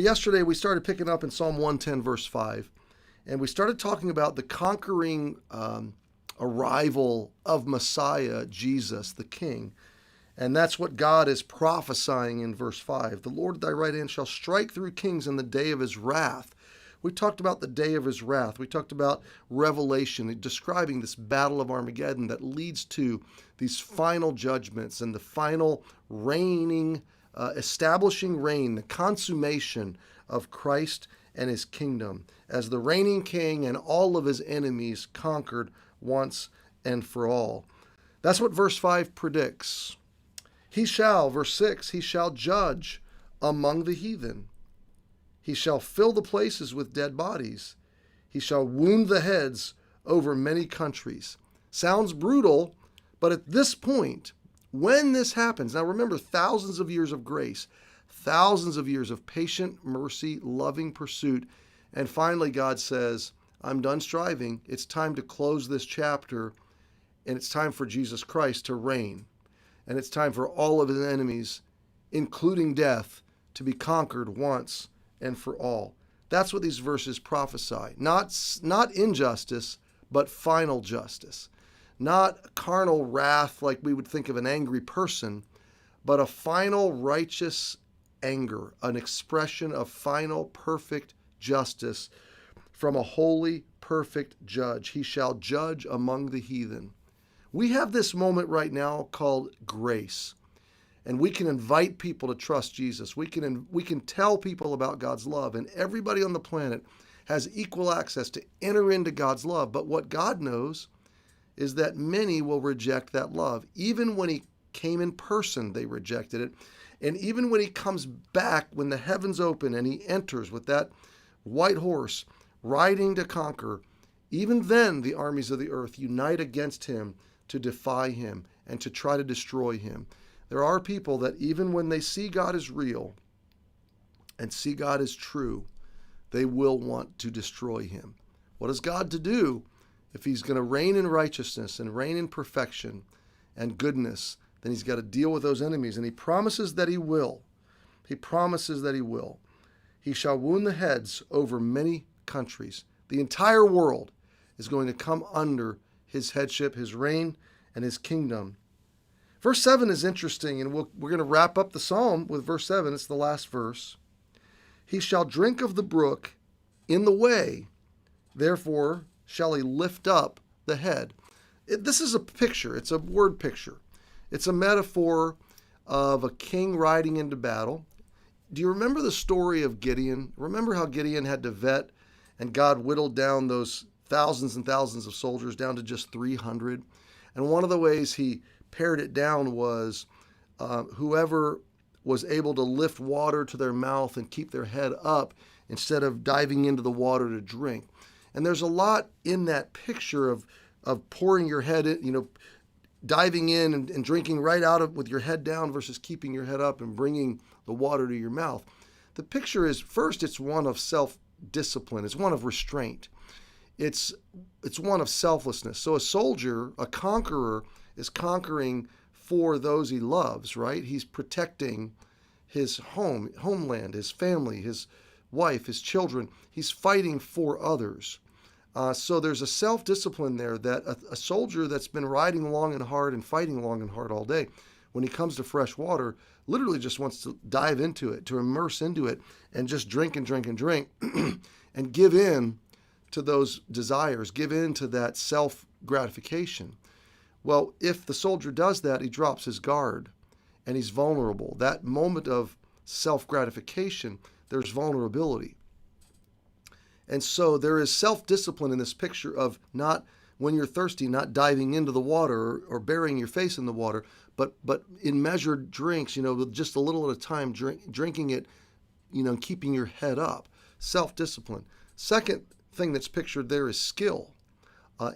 Yesterday, we started picking up in Psalm 110, verse 5, and we started talking about the conquering arrival of Messiah, Jesus, the King. And that's what God is prophesying in verse 5. The Lord at thy right hand shall strike through kings in the day of his wrath. We talked about the day of his wrath. We talked about Revelation, describing this battle of Armageddon that leads to these final judgments and the final reigning, establishing reign, the consummation of Christ and his kingdom as the reigning king and all of his enemies conquered once and for all. That's what verse 5 predicts. He shall, verse 6, he shall judge among the heathen. He shall fill the places with dead bodies. He shall wound the heads over many countries. Sounds brutal, but at this point, when this happens, now remember, thousands of years of grace, thousands of years of patient mercy, loving pursuit, and finally God says, I'm done striving. It's time to close this chapter, and it's time for Jesus Christ to reign. And it's time for all of his enemies, including death, to be conquered once and for all. That's what these verses prophesy. Not injustice, but final justice. Not carnal wrath like we would think of an angry person, but a final righteous anger, an expression of final perfect justice from a holy, perfect judge. He shall judge among the heathen. We have this moment right now called grace. And we can invite people to trust Jesus. We can tell people about God's love, and everybody on the planet has equal access to enter into God's love. But what God knows is that many will reject that love. Even when he came in person, they rejected it. And even when he comes back, when the heavens open and he enters with that white horse riding to conquer, even then the armies of the earth unite against him to defy him and to try to destroy him. There are people that even when they see God is real and see God is true, they will want to destroy him. What is God to do if he's going to reign in righteousness and reign in perfection and goodness? Then he's got to deal with those enemies, and he promises that he will. He promises that he will. He shall wound the heads over many countries. The entire world is going to come under his headship, his reign, and his kingdom. Verse 7 is interesting, and we're going to wrap up the psalm with verse 7. It's the last verse. He shall drink of the brook in the way, therefore shall he lift up the head. This is a picture. It's a word picture. It's a metaphor of a king riding into battle. Do you remember the story of Gideon? Remember how Gideon had to vet, and God whittled down those thousands and thousands of soldiers down to just 300? And one of the ways he pared it down was whoever was able to lift water to their mouth and keep their head up instead of diving into the water to drink. And there's a lot in that picture of pouring your head in, diving in and drinking right out of with your head down versus keeping your head up and bringing the water to your mouth. The picture is, first, it's one of self-discipline. It's one of restraint. It's one of selflessness. So a soldier, a conqueror, is conquering for those he loves, right? He's protecting his homeland, his family, his wife, his children. He's fighting for others. So there's a self-discipline there that a soldier that's been riding long and hard and fighting long and hard all day, when he comes to fresh water, literally just wants to dive into it, to immerse into it, and just drink and drink and drink and give in to those desires, give in to that self-gratification. Well, if the soldier does that, he drops his guard and he's vulnerable. That moment of self-gratification, there's vulnerability. And so there is self-discipline in this picture of not, when you're thirsty, not diving into the water or burying your face in the water, but in measured drinks, with just a little at a time, drinking it, keeping your head up. Self-discipline. Second thing that's pictured there is skill.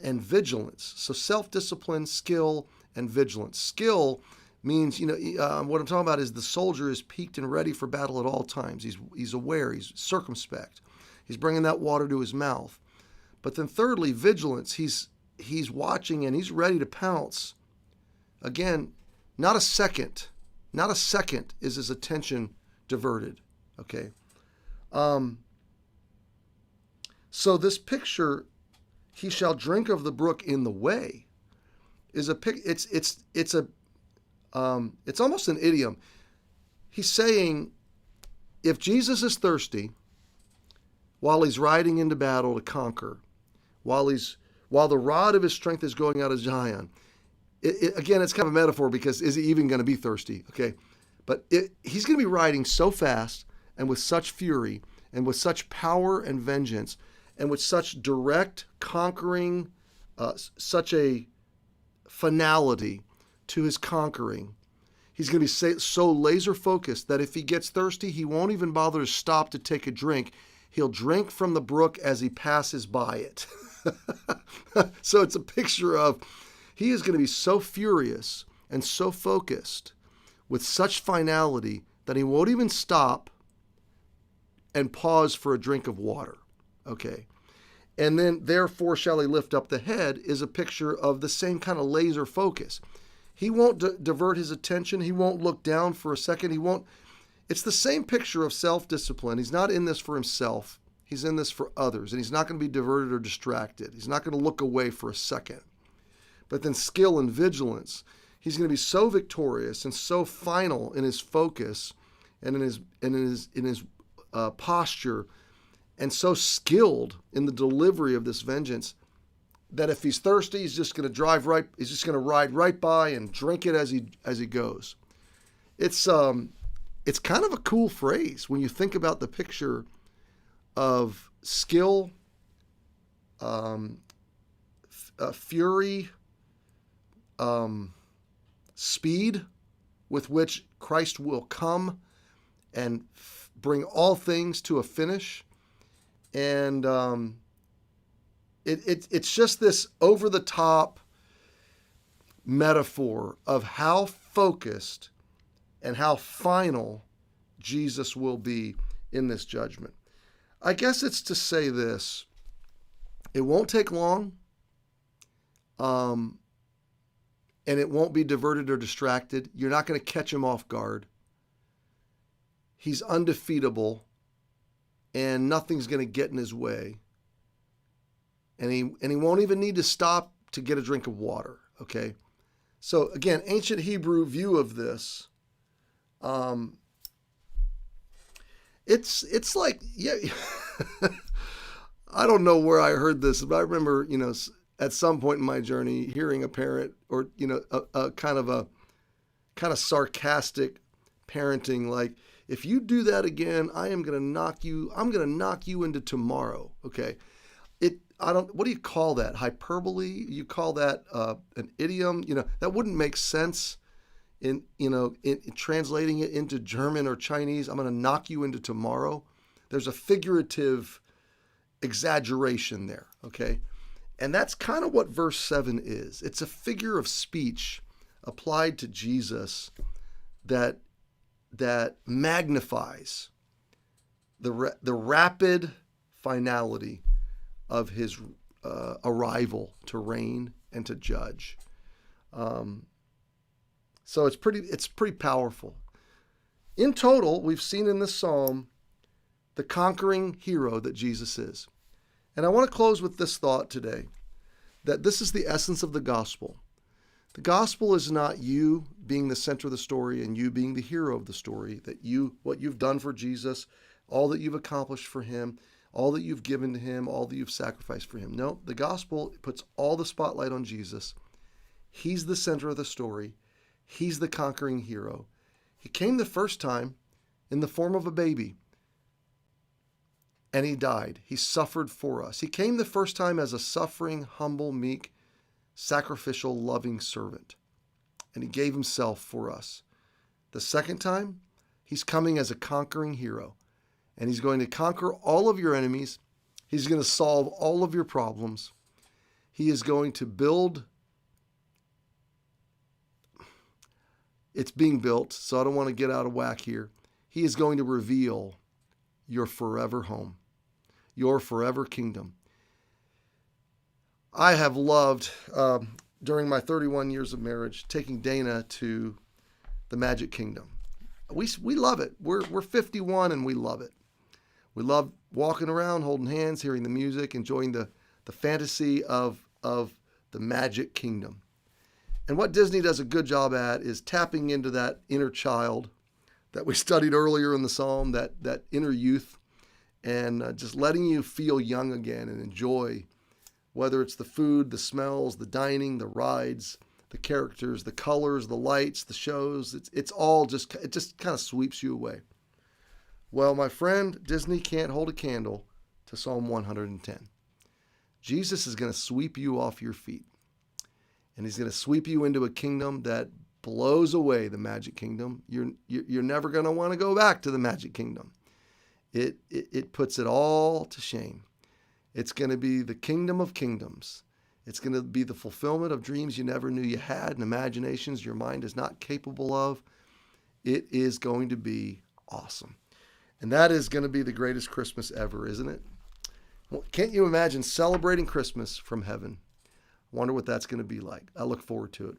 And vigilance. So self-discipline, skill, and vigilance. Skill means, what I'm talking about is the soldier is peaked and ready for battle at all times. He's aware, he's circumspect. He's bringing that water to his mouth. But then thirdly, vigilance. He's watching and he's ready to pounce. Again, not a second is his attention diverted. Okay. Um, so this picture, he shall drink of the brook in the way, is a pic. It's almost an idiom. He's saying, if Jesus is thirsty while he's riding into battle to conquer, while the rod of his strength is going out of Zion, again, it's kind of a metaphor, because is he even going to be thirsty? Okay, but he's going to be riding so fast and with such fury and with such power and vengeance and with such direct conquering, such a finality to his conquering. He's going to be so laser focused that if he gets thirsty, he won't even bother to stop to take a drink. He'll drink from the brook as he passes by it. So it's a picture of, he is going to be so furious and so focused with such finality that he won't even stop and pause for a drink of water. Okay. And then, therefore shall he lift up the head, is a picture of the same kind of laser focus. He won't divert his attention. He won't look down for a second. It's the same picture of self-discipline. He's not in this for himself. He's in this for others, and he's not going to be diverted or distracted. He's not going to look away for a second. But then skill and vigilance. He's going to be so victorious and so final in his focus and in his posture, and so skilled in the delivery of this vengeance, that if he's thirsty, he's just going to ride right by and drink it as he goes. It's kind of a cool phrase when you think about the picture of skill, fury, speed with which Christ will come and bring all things to a finish. And it's just this over-the-top metaphor of how focused and how final Jesus will be in this judgment. I guess it's to say this: it won't take long, and it won't be diverted or distracted. You're not going to catch him off guard. He's undefeatable, and nothing's going to get in his way. And he won't even need to stop to get a drink of water. Okay, so again, ancient Hebrew view of this. It's like, yeah, I don't know where I heard this, but I remember, at some point in my journey, hearing a parent, or a kind of sarcastic parenting, like, if you do that again, I'm going to knock you into tomorrow. Okay. What do you call that? Hyperbole? You call that an idiom? That wouldn't make sense in translating it into German or Chinese. I'm going to knock you into tomorrow. There's a figurative exaggeration there. Okay. And that's kind of what verse 7 is. It's a figure of speech applied to Jesus that magnifies the rapid finality of his arrival to reign and to judge. So it's pretty powerful. In total, we've seen in this psalm the conquering hero that Jesus is. And I want to close with this thought today, that this is the essence of the gospel. The gospel is not you being the center of the story and you being the hero of the story, what you've done for Jesus, all that you've accomplished for him, all that you've given to him, all that you've sacrificed for him. No, the gospel puts all the spotlight on Jesus. He's the center of the story. He's the conquering hero. He came the first time in the form of a baby, and he died. He suffered for us. He came the first time as a suffering, humble, meek, sacrificial, loving servant, and he gave himself for us. The second time, he's coming as a conquering hero, and he's going to conquer all of your enemies. He's going to solve all of your problems. He is going to build. It's being built, so I don't want to get out of whack here. He is going to reveal your forever home, your forever kingdom. I have loved, during my 31 years of marriage, taking Dana to the Magic Kingdom. We love it. We're 51 and we love it. We love walking around, holding hands, hearing the music, enjoying the fantasy of the magic kingdom. And what Disney does a good job at is tapping into that inner child that we studied earlier in the psalm, that inner youth, and just letting you feel young again and enjoy, whether it's the food, the smells, the dining, the rides, the characters, the colors, the lights, the shows. It's all just, it just kind of sweeps you away. Well, my friend, Disney can't hold a candle to Psalm 110. Jesus is going to sweep you off your feet. And he's going to sweep you into a kingdom that blows away the magic kingdom. You're never going to want to go back to the magic kingdom. It puts it all to shame. It's going to be the kingdom of kingdoms. It's going to be the fulfillment of dreams you never knew you had and imaginations your mind is not capable of. It is going to be awesome. And that is going to be the greatest Christmas ever, isn't it? Well, can't you imagine celebrating Christmas from heaven? I wonder what that's going to be like. I look forward to it.